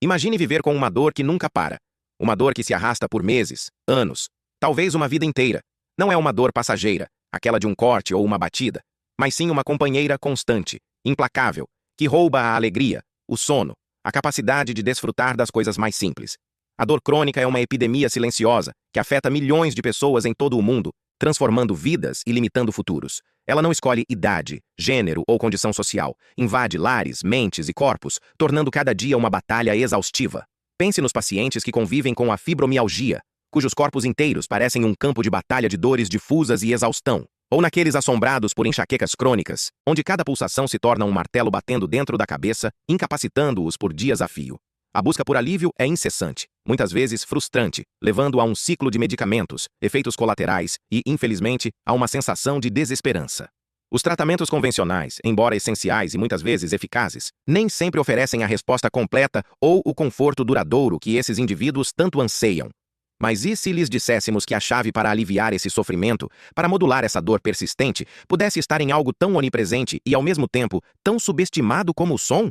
Imagine viver com uma dor que nunca para. Uma dor que se arrasta por meses, anos, talvez uma vida inteira. Não é uma dor passageira, aquela de um corte ou uma batida, mas sim uma companheira constante, implacável, que rouba a alegria, o sono, a capacidade de desfrutar das coisas mais simples. A dor crônica é uma epidemia silenciosa que afeta milhões de pessoas em todo o mundo, transformando vidas e limitando futuros. Ela não escolhe idade, gênero ou condição social. Invade lares, mentes e corpos, tornando cada dia uma batalha exaustiva. Pense nos pacientes que convivem com a fibromialgia, cujos corpos inteiros parecem um campo de batalha de dores difusas e exaustão. Ou naqueles assombrados por enxaquecas crônicas, onde cada pulsação se torna um martelo batendo dentro da cabeça, incapacitando-os por dias a fio. A busca por alívio é incessante, muitas vezes frustrante, levando a um ciclo de medicamentos, efeitos colaterais e, infelizmente, a uma sensação de desesperança. Os tratamentos convencionais, embora essenciais e muitas vezes eficazes, nem sempre oferecem a resposta completa ou o conforto duradouro que esses indivíduos tanto anseiam. Mas e se lhes disséssemos que a chave para aliviar esse sofrimento, para modular essa dor persistente, pudesse estar em algo tão onipresente e, ao mesmo tempo, tão subestimado como o som?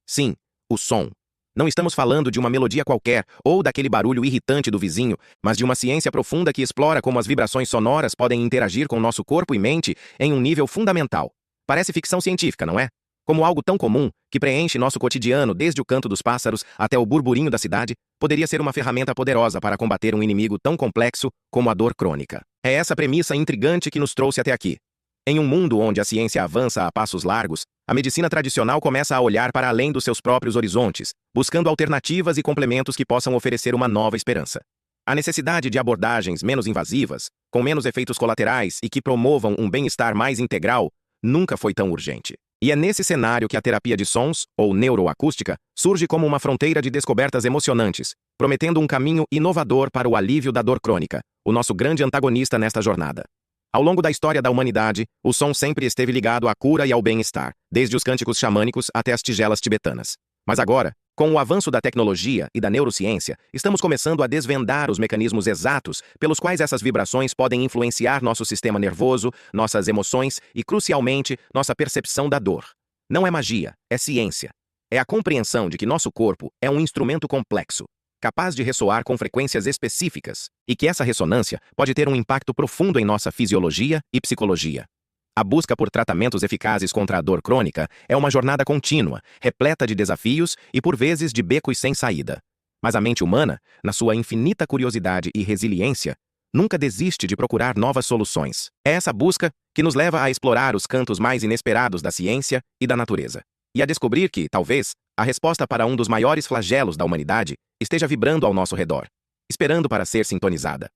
Sim, o som. Não estamos falando de uma melodia qualquer ou daquele barulho irritante do vizinho, mas de uma ciência profunda que explora como as vibrações sonoras podem interagir com nosso corpo e mente em um nível fundamental. Parece ficção científica, não é? Como algo tão comum, que preenche nosso cotidiano desde o canto dos pássaros até o burburinho da cidade, poderia ser uma ferramenta poderosa para combater um inimigo tão complexo como a dor crônica. É essa premissa intrigante que nos trouxe até aqui. Em um mundo onde a ciência avança a passos largos, a medicina tradicional começa a olhar para além dos seus próprios horizontes, buscando alternativas e complementos que possam oferecer uma nova esperança. A necessidade de abordagens menos invasivas, com menos efeitos colaterais e que promovam um bem-estar mais integral, nunca foi tão urgente. E é nesse cenário que a terapia de sons, ou neuroacústica, surge como uma fronteira de descobertas emocionantes, prometendo um caminho inovador para o alívio da dor crônica, o nosso grande antagonista nesta jornada. Ao longo da história da humanidade, o som sempre esteve ligado à cura e ao bem-estar, desde os cânticos xamânicos até as tigelas tibetanas. Mas agora, com o avanço da tecnologia e da neurociência, estamos começando a desvendar os mecanismos exatos pelos quais essas vibrações podem influenciar nosso sistema nervoso, nossas emoções e, crucialmente, nossa percepção da dor. Não é magia, é ciência. É a compreensão de que nosso corpo é um instrumento complexo, capaz de ressoar com frequências específicas, e que essa ressonância pode ter um impacto profundo em nossa fisiologia e psicologia. A busca por tratamentos eficazes contra a dor crônica é uma jornada contínua, repleta de desafios e, por vezes, de becos sem saída. Mas a mente humana, na sua infinita curiosidade e resiliência, nunca desiste de procurar novas soluções. É essa busca que nos leva a explorar os cantos mais inesperados da ciência e da natureza. E a descobrir que, talvez, a resposta para um dos maiores flagelos da humanidade esteja vibrando ao nosso redor, esperando para ser sintonizada.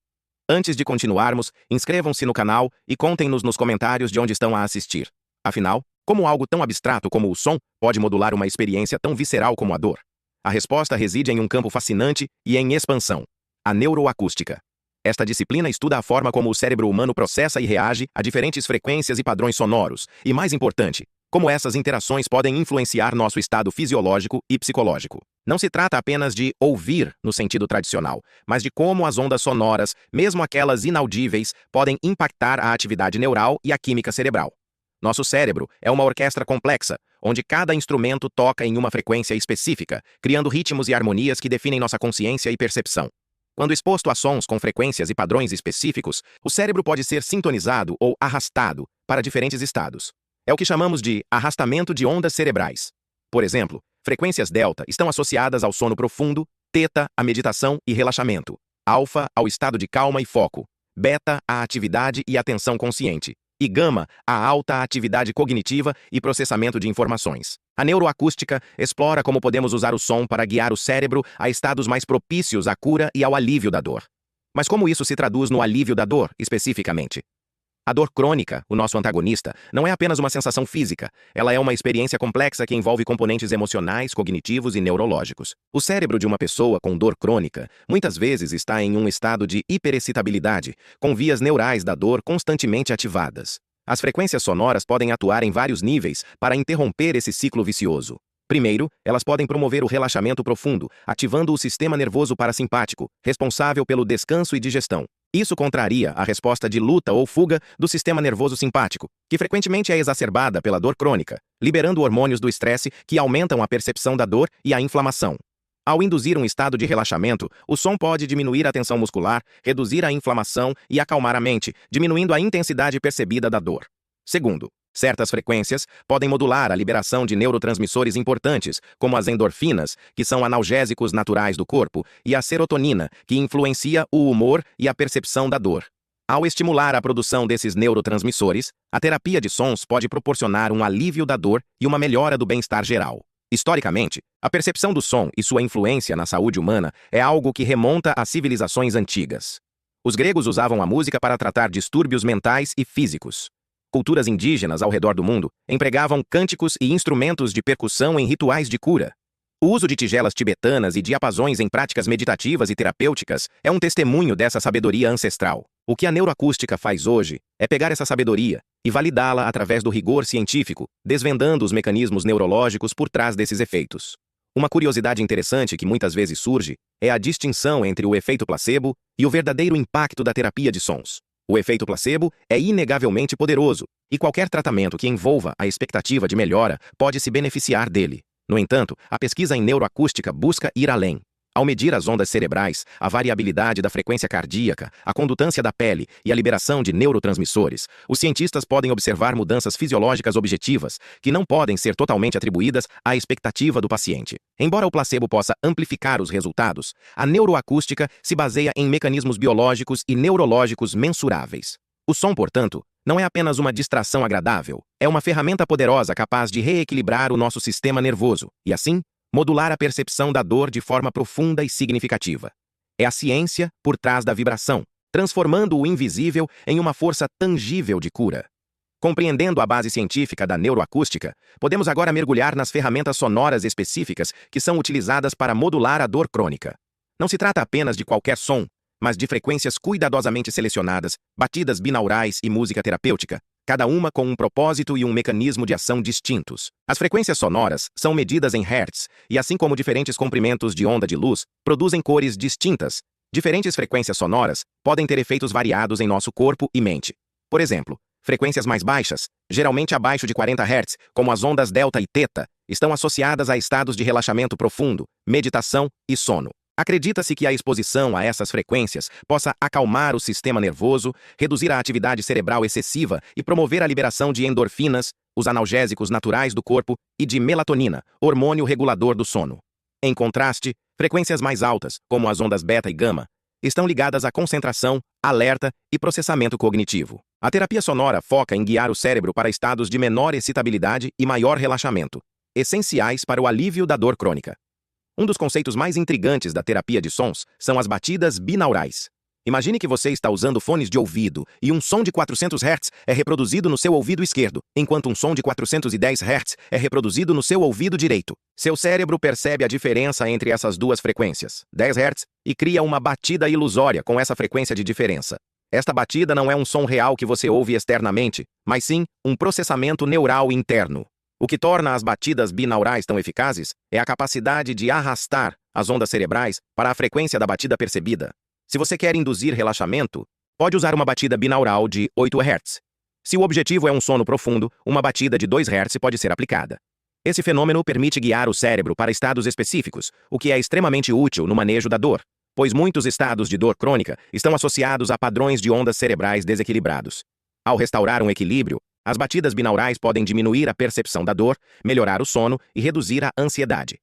Antes de continuarmos, inscrevam-se no canal e contem-nos nos comentários de onde estão a assistir. Afinal, como algo tão abstrato como o som pode modular uma experiência tão visceral como a dor? A resposta reside em um campo fascinante e em expansão: a neuroacústica. Esta disciplina estuda a forma como o cérebro humano processa e reage a diferentes frequências e padrões sonoros, e, mais importante, como essas interações podem influenciar nosso estado fisiológico e psicológico. Não se trata apenas de ouvir no sentido tradicional, mas de como as ondas sonoras, mesmo aquelas inaudíveis, podem impactar a atividade neural e a química cerebral. Nosso cérebro é uma orquestra complexa, onde cada instrumento toca em uma frequência específica, criando ritmos e harmonias que definem nossa consciência e percepção. Quando exposto a sons com frequências e padrões específicos, o cérebro pode ser sintonizado ou arrastado para diferentes estados. É o que chamamos de arrastamento de ondas cerebrais. Por exemplo, frequências delta estão associadas ao sono profundo, teta à meditação e relaxamento, alfa ao estado de calma e foco, beta à atividade e atenção consciente, e gama à alta atividade cognitiva e processamento de informações. A neuroacústica explora como podemos usar o som para guiar o cérebro a estados mais propícios à cura e ao alívio da dor. Mas como isso se traduz no alívio da dor, especificamente? A dor crônica, o nosso antagonista, não é apenas uma sensação física, ela é uma experiência complexa que envolve componentes emocionais, cognitivos e neurológicos. O cérebro de uma pessoa com dor crônica muitas vezes está em um estado de hiperexcitabilidade, com vias neurais da dor constantemente ativadas. As frequências sonoras podem atuar em vários níveis para interromper esse ciclo vicioso. Primeiro, elas podem promover o relaxamento profundo, ativando o sistema nervoso parasimpático, responsável pelo descanso e digestão. Isso contraria a resposta de luta ou fuga do sistema nervoso simpático, que frequentemente é exacerbada pela dor crônica, liberando hormônios do estresse que aumentam a percepção da dor e a inflamação. Ao induzir um estado de relaxamento, o som pode diminuir a tensão muscular, reduzir a inflamação e acalmar a mente, diminuindo a intensidade percebida da dor. Segundo, certas frequências podem modular a liberação de neurotransmissores importantes, como as endorfinas, que são analgésicos naturais do corpo, e a serotonina, que influencia o humor e a percepção da dor. Ao estimular a produção desses neurotransmissores, a terapia de sons pode proporcionar um alívio da dor e uma melhora do bem-estar geral. Historicamente, a percepção do som e sua influência na saúde humana é algo que remonta a civilizações antigas. Os gregos usavam a música para tratar distúrbios mentais e físicos. Culturas indígenas ao redor do mundo empregavam cânticos e instrumentos de percussão em rituais de cura. O uso de tigelas tibetanas e diapasões em práticas meditativas e terapêuticas é um testemunho dessa sabedoria ancestral. O que a neuroacústica faz hoje é pegar essa sabedoria e validá-la através do rigor científico, desvendando os mecanismos neurológicos por trás desses efeitos. Uma curiosidade interessante que muitas vezes surge é a distinção entre o efeito placebo e o verdadeiro impacto da terapia de sons. O efeito placebo é inegavelmente poderoso, e qualquer tratamento que envolva a expectativa de melhora pode se beneficiar dele. No entanto, a pesquisa em neuroacústica busca ir além. Ao medir as ondas cerebrais, a variabilidade da frequência cardíaca, a condutância da pele e a liberação de neurotransmissores, os cientistas podem observar mudanças fisiológicas objetivas que não podem ser totalmente atribuídas à expectativa do paciente. Embora o placebo possa amplificar os resultados, a neuroacústica se baseia em mecanismos biológicos e neurológicos mensuráveis. O som, portanto, não é apenas uma distração agradável, é uma ferramenta poderosa capaz de reequilibrar o nosso sistema nervoso e, assim, modular a percepção da dor de forma profunda e significativa. É a ciência por trás da vibração, transformando o invisível em uma força tangível de cura. Compreendendo a base científica da neuroacústica, podemos agora mergulhar nas ferramentas sonoras específicas que são utilizadas para modular a dor crônica. Não se trata apenas de qualquer som, mas de frequências cuidadosamente selecionadas, batidas binaurais e música terapêutica, cada uma com um propósito e um mecanismo de ação distintos. As frequências sonoras são medidas em hertz, e assim como diferentes comprimentos de onda de luz, produzem cores distintas. Diferentes frequências sonoras podem ter efeitos variados em nosso corpo e mente. Por exemplo, frequências mais baixas, geralmente abaixo de 40 Hz, como as ondas delta e teta, estão associadas a estados de relaxamento profundo, meditação e sono. Acredita-se que a exposição a essas frequências possa acalmar o sistema nervoso, reduzir a atividade cerebral excessiva e promover a liberação de endorfinas, os analgésicos naturais do corpo, e de melatonina, hormônio regulador do sono. Em contraste, frequências mais altas, como as ondas beta e gama, estão ligadas à concentração, alerta e processamento cognitivo. A terapia sonora foca em guiar o cérebro para estados de menor excitabilidade e maior relaxamento, essenciais para o alívio da dor crônica. Um dos conceitos mais intrigantes da terapia de sons são as batidas binaurais. Imagine que você está usando fones de ouvido e um som de 400 Hz é reproduzido no seu ouvido esquerdo, enquanto um som de 410 Hz é reproduzido no seu ouvido direito. Seu cérebro percebe a diferença entre essas duas frequências, 10 Hz, e cria uma batida ilusória com essa frequência de diferença. Esta batida não é um som real que você ouve externamente, mas sim um processamento neural interno. O que torna as batidas binaurais tão eficazes é a capacidade de arrastar as ondas cerebrais para a frequência da batida percebida. Se você quer induzir relaxamento, pode usar uma batida binaural de 8 Hz. Se o objetivo é um sono profundo, uma batida de 2 Hz pode ser aplicada. Esse fenômeno permite guiar o cérebro para estados específicos, o que é extremamente útil no manejo da dor, pois muitos estados de dor crônica estão associados a padrões de ondas cerebrais desequilibrados. Ao restaurar um equilíbrio, as batidas binaurais podem diminuir a percepção da dor, melhorar o sono e reduzir a ansiedade.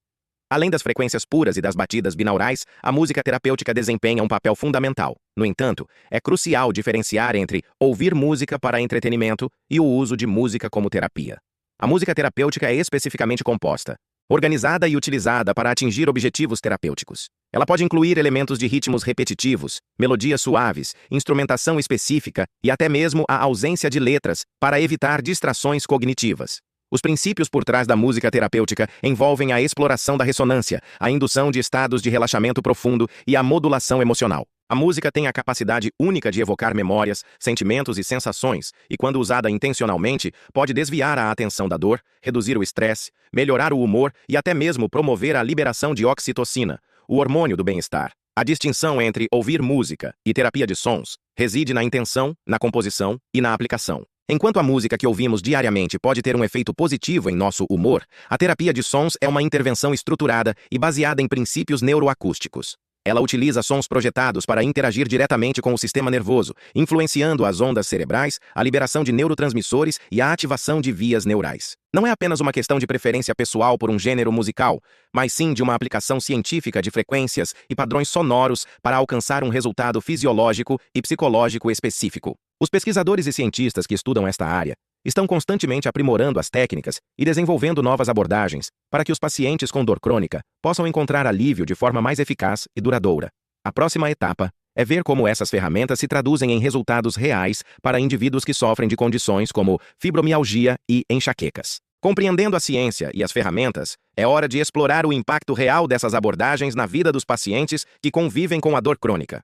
Além das frequências puras e das batidas binaurais, a música terapêutica desempenha um papel fundamental. No entanto, é crucial diferenciar entre ouvir música para entretenimento e o uso de música como terapia. A música terapêutica é especificamente composta, organizada e utilizada para atingir objetivos terapêuticos. Ela pode incluir elementos de ritmos repetitivos, melodias suaves, instrumentação específica e até mesmo a ausência de letras para evitar distrações cognitivas. Os princípios por trás da música terapêutica envolvem a exploração da ressonância, a indução de estados de relaxamento profundo e a modulação emocional. A música tem a capacidade única de evocar memórias, sentimentos e sensações, e quando usada intencionalmente, pode desviar a atenção da dor, reduzir o estresse, melhorar o humor e até mesmo promover a liberação de oxitocina, o hormônio do bem-estar. A distinção entre ouvir música e terapia de sons reside na intenção, na composição e na aplicação. Enquanto a música que ouvimos diariamente pode ter um efeito positivo em nosso humor, a terapia de sons é uma intervenção estruturada e baseada em princípios neuroacústicos. Ela utiliza sons projetados para interagir diretamente com o sistema nervoso, influenciando as ondas cerebrais, a liberação de neurotransmissores e a ativação de vias neurais. Não é apenas uma questão de preferência pessoal por um gênero musical, mas sim de uma aplicação científica de frequências e padrões sonoros para alcançar um resultado fisiológico e psicológico específico. Os pesquisadores e cientistas que estudam esta área estão constantemente aprimorando as técnicas e desenvolvendo novas abordagens para que os pacientes com dor crônica possam encontrar alívio de forma mais eficaz e duradoura. A próxima etapa é ver como essas ferramentas se traduzem em resultados reais para indivíduos que sofrem de condições como fibromialgia e enxaquecas. Compreendendo a ciência e as ferramentas, é hora de explorar o impacto real dessas abordagens na vida dos pacientes que convivem com a dor crônica.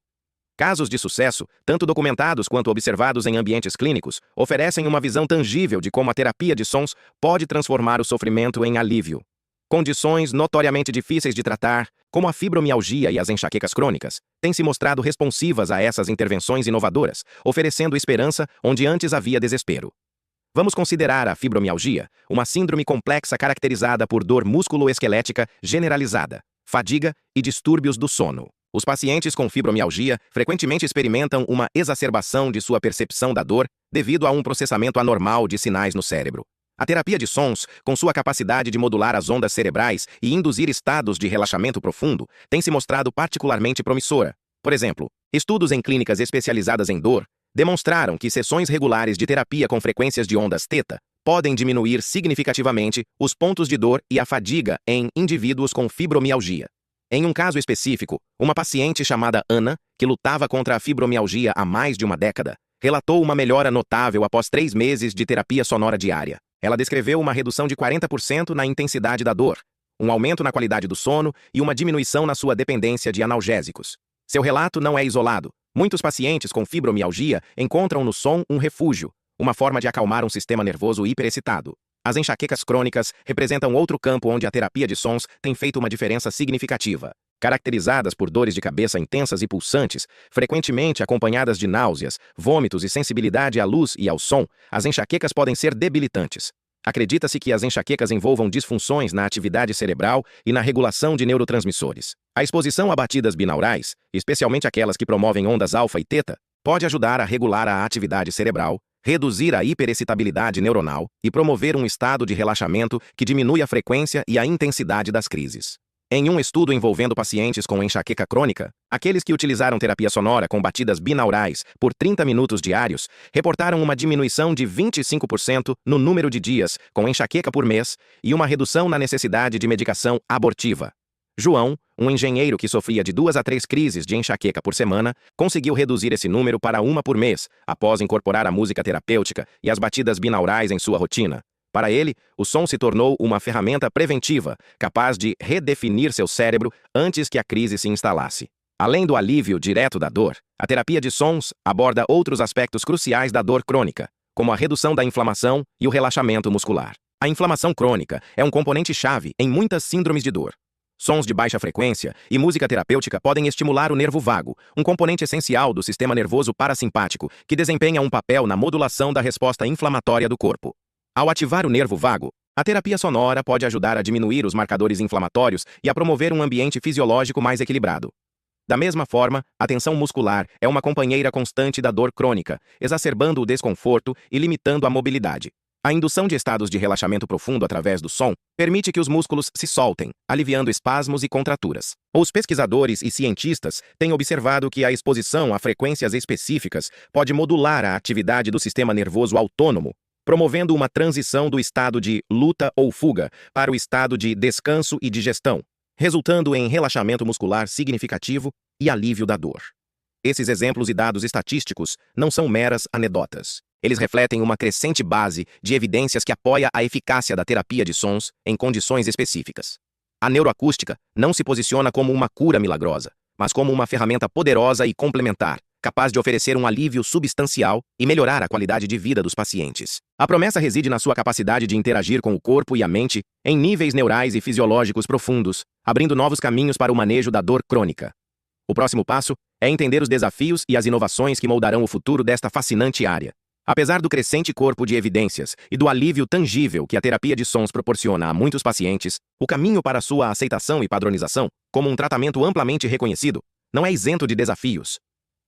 Casos de sucesso, tanto documentados quanto observados em ambientes clínicos, oferecem uma visão tangível de como a terapia de sons pode transformar o sofrimento em alívio. Condições notoriamente difíceis de tratar, como a fibromialgia e as enxaquecas crônicas, têm se mostrado responsivas a essas intervenções inovadoras, oferecendo esperança onde antes havia desespero. Vamos considerar a fibromialgia, uma síndrome complexa caracterizada por dor músculo-esquelética generalizada, fadiga e distúrbios do sono. Os pacientes com fibromialgia frequentemente experimentam uma exacerbação de sua percepção da dor devido a um processamento anormal de sinais no cérebro. A terapia de sons, com sua capacidade de modular as ondas cerebrais e induzir estados de relaxamento profundo, tem se mostrado particularmente promissora. Por exemplo, estudos em clínicas especializadas em dor demonstraram que sessões regulares de terapia com frequências de ondas θ podem diminuir significativamente os pontos de dor e a fadiga em indivíduos com fibromialgia. Em um caso específico, uma paciente chamada Ana, que lutava contra a fibromialgia há mais de uma década, relatou uma melhora notável após 3 meses de terapia sonora diária. Ela descreveu uma redução de 40% na intensidade da dor, um aumento na qualidade do sono e uma diminuição na sua dependência de analgésicos. Seu relato não é isolado. Muitos pacientes com fibromialgia encontram no som um refúgio, uma forma de acalmar um sistema nervoso hiperexcitado. As enxaquecas crônicas representam outro campo onde a terapia de sons tem feito uma diferença significativa. Caracterizadas por dores de cabeça intensas e pulsantes, frequentemente acompanhadas de náuseas, vômitos e sensibilidade à luz e ao som, as enxaquecas podem ser debilitantes. Acredita-se que as enxaquecas envolvam disfunções na atividade cerebral e na regulação de neurotransmissores. A exposição a batidas binaurais, especialmente aquelas que promovem ondas alfa e teta, pode ajudar a regular a atividade cerebral, reduzir a hiperexcitabilidade neuronal e promover um estado de relaxamento que diminui a frequência e a intensidade das crises. Em um estudo envolvendo pacientes com enxaqueca crônica, aqueles que utilizaram terapia sonora com batidas binaurais por 30 minutos diários reportaram uma diminuição de 25% no número de dias com enxaqueca por mês e uma redução na necessidade de medicação abortiva. João, um engenheiro que sofria de 2 a 3 crises de enxaqueca por semana, conseguiu reduzir esse número para 1 por mês, após incorporar a música terapêutica e as batidas binaurais em sua rotina. Para ele, o som se tornou uma ferramenta preventiva, capaz de redefinir seu cérebro antes que a crise se instalasse. Além do alívio direto da dor, a terapia de sons aborda outros aspectos cruciais da dor crônica, como a redução da inflamação e o relaxamento muscular. A inflamação crônica é um componente-chave em muitas síndromes de dor. Sons de baixa frequência e música terapêutica podem estimular o nervo vago, um componente essencial do sistema nervoso parasimpático, que desempenha um papel na modulação da resposta inflamatória do corpo. Ao ativar o nervo vago, a terapia sonora pode ajudar a diminuir os marcadores inflamatórios e a promover um ambiente fisiológico mais equilibrado. Da mesma forma, a tensão muscular é uma companheira constante da dor crônica, exacerbando o desconforto e limitando a mobilidade. A indução de estados de relaxamento profundo através do som permite que os músculos se soltem, aliviando espasmos e contraturas. Os pesquisadores e cientistas têm observado que a exposição a frequências específicas pode modular a atividade do sistema nervoso autônomo, promovendo uma transição do estado de luta ou fuga para o estado de descanso e digestão, resultando em relaxamento muscular significativo e alívio da dor. Esses exemplos e dados estatísticos não são meras anedotas. Eles refletem uma crescente base de evidências que apoia a eficácia da terapia de sons em condições específicas. A neuroacústica não se posiciona como uma cura milagrosa, mas como uma ferramenta poderosa e complementar, capaz de oferecer um alívio substancial e melhorar a qualidade de vida dos pacientes. A promessa reside na sua capacidade de interagir com o corpo e a mente em níveis neurais e fisiológicos profundos, abrindo novos caminhos para o manejo da dor crônica. O próximo passo é entender os desafios e as inovações que moldarão o futuro desta fascinante área. Apesar do crescente corpo de evidências e do alívio tangível que a terapia de sons proporciona a muitos pacientes, o caminho para sua aceitação e padronização, como um tratamento amplamente reconhecido, não é isento de desafios.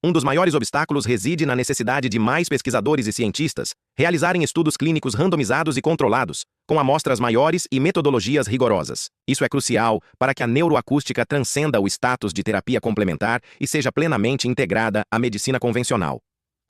Um dos maiores obstáculos reside na necessidade de mais pesquisadores e cientistas realizarem estudos clínicos randomizados e controlados, com amostras maiores e metodologias rigorosas. Isso é crucial para que a neuroacústica transcenda o status de terapia complementar e seja plenamente integrada à medicina convencional.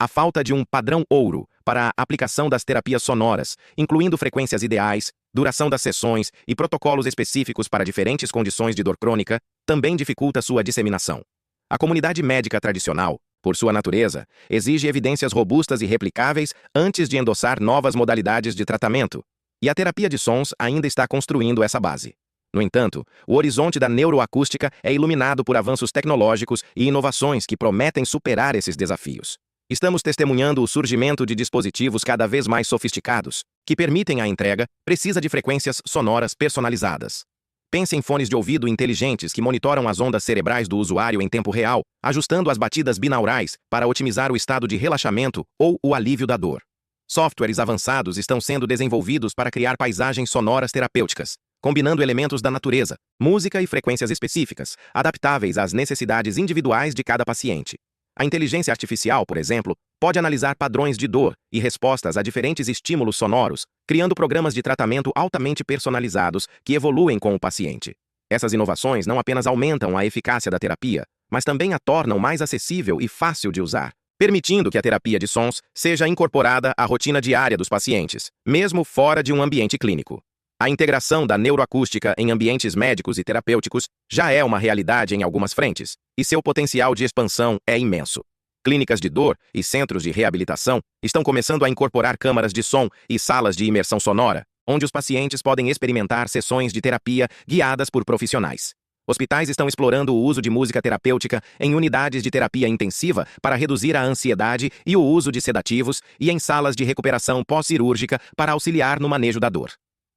A falta de um padrão ouro para a aplicação das terapias sonoras, incluindo frequências ideais, duração das sessões e protocolos específicos para diferentes condições de dor crônica, também dificulta sua disseminação. A comunidade médica tradicional, por sua natureza, exige evidências robustas e replicáveis antes de endossar novas modalidades de tratamento, e a terapia de sons ainda está construindo essa base. No entanto, o horizonte da neuroacústica é iluminado por avanços tecnológicos e inovações que prometem superar esses desafios. Estamos testemunhando o surgimento de dispositivos cada vez mais sofisticados, que permitem a entrega precisa de frequências sonoras personalizadas. Pense em fones de ouvido inteligentes que monitoram as ondas cerebrais do usuário em tempo real, ajustando as batidas binaurais para otimizar o estado de relaxamento ou o alívio da dor. Softwares avançados estão sendo desenvolvidos para criar paisagens sonoras terapêuticas, combinando elementos da natureza, música e frequências específicas, adaptáveis às necessidades individuais de cada paciente. A inteligência artificial, por exemplo, pode analisar padrões de dor e respostas a diferentes estímulos sonoros, criando programas de tratamento altamente personalizados que evoluem com o paciente. Essas inovações não apenas aumentam a eficácia da terapia, mas também a tornam mais acessível e fácil de usar, permitindo que a terapia de sons seja incorporada à rotina diária dos pacientes, mesmo fora de um ambiente clínico. A integração da neuroacústica em ambientes médicos e terapêuticos já é uma realidade em algumas frentes, e seu potencial de expansão é imenso. Clínicas de dor e centros de reabilitação estão começando a incorporar câmaras de som e salas de imersão sonora, onde os pacientes podem experimentar sessões de terapia guiadas por profissionais. Hospitais estão explorando o uso de música terapêutica em unidades de terapia intensiva para reduzir a ansiedade e o uso de sedativos e em salas de recuperação pós-cirúrgica para auxiliar no manejo da dor.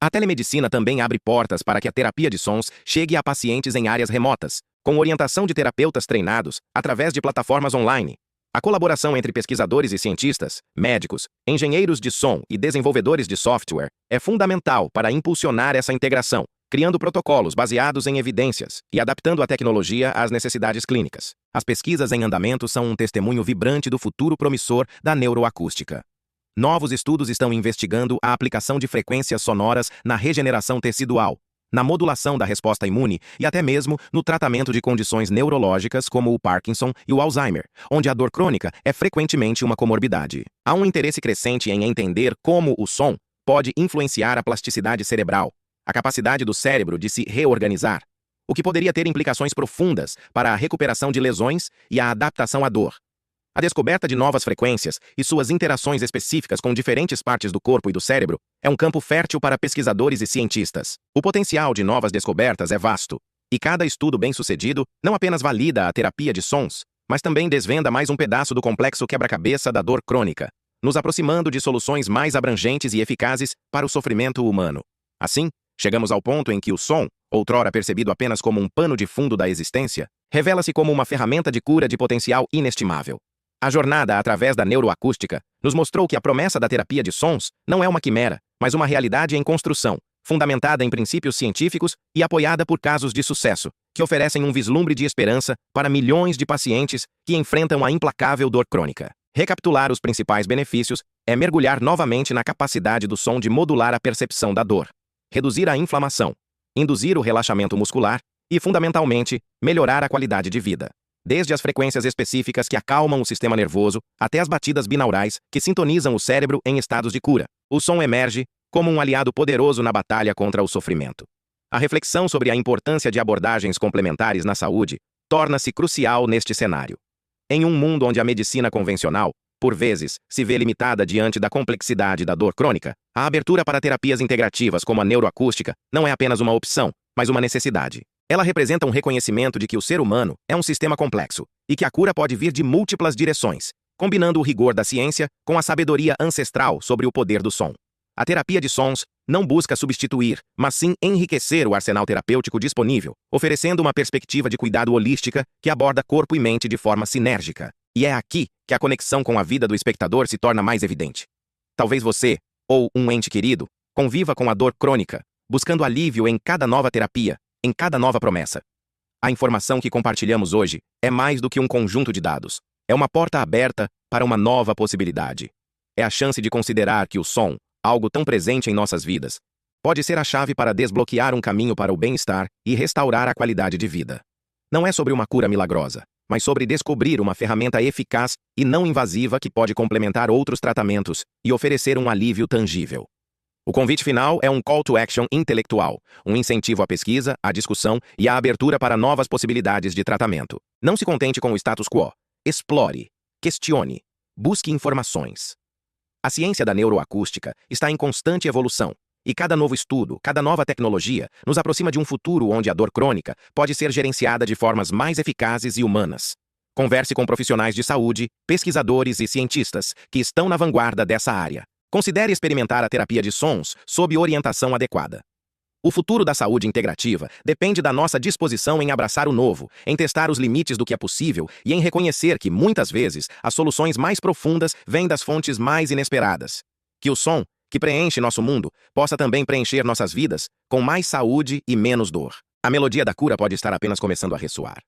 A telemedicina também abre portas para que a terapia de sons chegue a pacientes em áreas remotas, com orientação de terapeutas treinados através de plataformas online. A colaboração entre pesquisadores e cientistas, médicos, engenheiros de som e desenvolvedores de software é fundamental para impulsionar essa integração, criando protocolos baseados em evidências e adaptando a tecnologia às necessidades clínicas. As pesquisas em andamento são um testemunho vibrante do futuro promissor da neuroacústica. Novos estudos estão investigando a aplicação de frequências sonoras na regeneração tecidual, na modulação da resposta imune e até mesmo no tratamento de condições neurológicas como o Parkinson e o Alzheimer, onde a dor crônica é frequentemente uma comorbidade. Há um interesse crescente em entender como o som pode influenciar a plasticidade cerebral, a capacidade do cérebro de se reorganizar, o que poderia ter implicações profundas para a recuperação de lesões e a adaptação à dor. A descoberta de novas frequências e suas interações específicas com diferentes partes do corpo e do cérebro é um campo fértil para pesquisadores e cientistas. O potencial de novas descobertas é vasto, e cada estudo bem-sucedido não apenas valida a terapia de sons, mas também desvenda mais um pedaço do complexo quebra-cabeça da dor crônica, nos aproximando de soluções mais abrangentes e eficazes para o sofrimento humano. Assim, chegamos ao ponto em que o som, outrora percebido apenas como um pano de fundo da existência, revela-se como uma ferramenta de cura de potencial inestimável. A jornada através da neuroacústica nos mostrou que a promessa da terapia de sons não é uma quimera, mas uma realidade em construção, fundamentada em princípios científicos e apoiada por casos de sucesso, que oferecem um vislumbre de esperança para milhões de pacientes que enfrentam a implacável dor crônica. Recapitular os principais benefícios é mergulhar novamente na capacidade do som de modular a percepção da dor, reduzir a inflamação, induzir o relaxamento muscular e, fundamentalmente, melhorar a qualidade de vida. Desde as frequências específicas que acalmam o sistema nervoso até as batidas binaurais que sintonizam o cérebro em estados de cura, o som emerge como um aliado poderoso na batalha contra o sofrimento. A reflexão sobre a importância de abordagens complementares na saúde torna-se crucial neste cenário. Em um mundo onde a medicina convencional, por vezes, se vê limitada diante da complexidade da dor crônica, a abertura para terapias integrativas como a neuroacústica não é apenas uma opção, mas uma necessidade. Ela representa um reconhecimento de que o ser humano é um sistema complexo e que a cura pode vir de múltiplas direções, combinando o rigor da ciência com a sabedoria ancestral sobre o poder do som. A terapia de sons não busca substituir, mas sim enriquecer o arsenal terapêutico disponível, oferecendo uma perspectiva de cuidado holística que aborda corpo e mente de forma sinérgica. E é aqui que a conexão com a vida do espectador se torna mais evidente. Talvez você, ou um ente querido, conviva com a dor crônica, buscando alívio em cada nova terapia, em cada nova promessa. A informação que compartilhamos hoje é mais do que um conjunto de dados. É uma porta aberta para uma nova possibilidade. É a chance de considerar que o som, algo tão presente em nossas vidas, pode ser a chave para desbloquear um caminho para o bem-estar e restaurar a qualidade de vida. Não é sobre uma cura milagrosa, mas sobre descobrir uma ferramenta eficaz e não invasiva que pode complementar outros tratamentos e oferecer um alívio tangível. O convite final é um call to action intelectual, um incentivo à pesquisa, à discussão e à abertura para novas possibilidades de tratamento. Não se contente com o status quo. Explore, questione, busque informações. A ciência da neuroacústica está em constante evolução, e cada novo estudo, cada nova tecnologia, nos aproxima de um futuro onde a dor crônica pode ser gerenciada de formas mais eficazes e humanas. Converse com profissionais de saúde, pesquisadores e cientistas que estão na vanguarda dessa área. Considere experimentar a terapia de sons sob orientação adequada. O futuro da saúde integrativa depende da nossa disposição em abraçar o novo, em testar os limites do que é possível e em reconhecer que, muitas vezes, as soluções mais profundas vêm das fontes mais inesperadas. Que o som, que preenche nosso mundo, possa também preencher nossas vidas com mais saúde e menos dor. A melodia da cura pode estar apenas começando a ressoar.